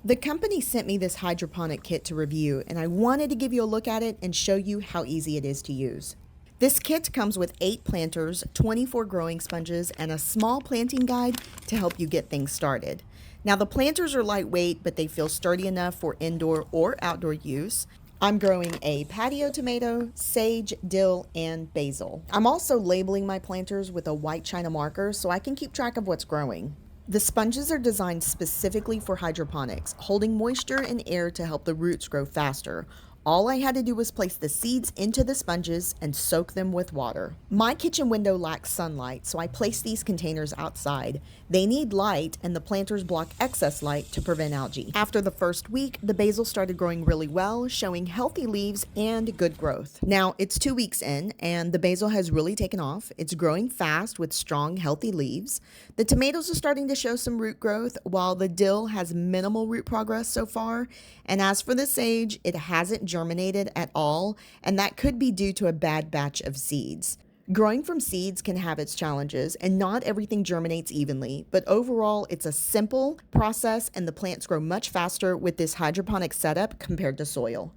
The company sent me this hydroponic kit to review, and I wanted to give you a look at it and show you how easy it is to use. This kit comes with 8 planters, 24 growing sponges, and a small planting guide to help you get things started. Now the planters are lightweight, but they feel sturdy enough for indoor or outdoor use. I'm growing a patio tomato, sage, dill, and basil. I'm also labeling my planters with a white china marker so I can keep track of what's growing. The sponges are designed specifically for hydroponics, holding moisture and air to help the roots grow faster. All I had to do was place the seeds into the sponges and soak them with water. My kitchen window lacks sunlight, so I placed these containers outside. They need light, and the planters block excess light to prevent algae. After the first week, the basil started growing really well, showing healthy leaves and good growth. Now, it's 2 weeks in, and the basil has really taken off. It's growing fast with strong, healthy leaves. The tomatoes are starting to show some root growth, while the dill has minimal root progress so far. And as for the sage, it hasn't germinated at all, and that could be due to a bad batch of seeds. Growing from seeds can have its challenges, and not everything germinates evenly, but overall it's a simple process and the plants grow much faster with this hydroponic setup compared to soil.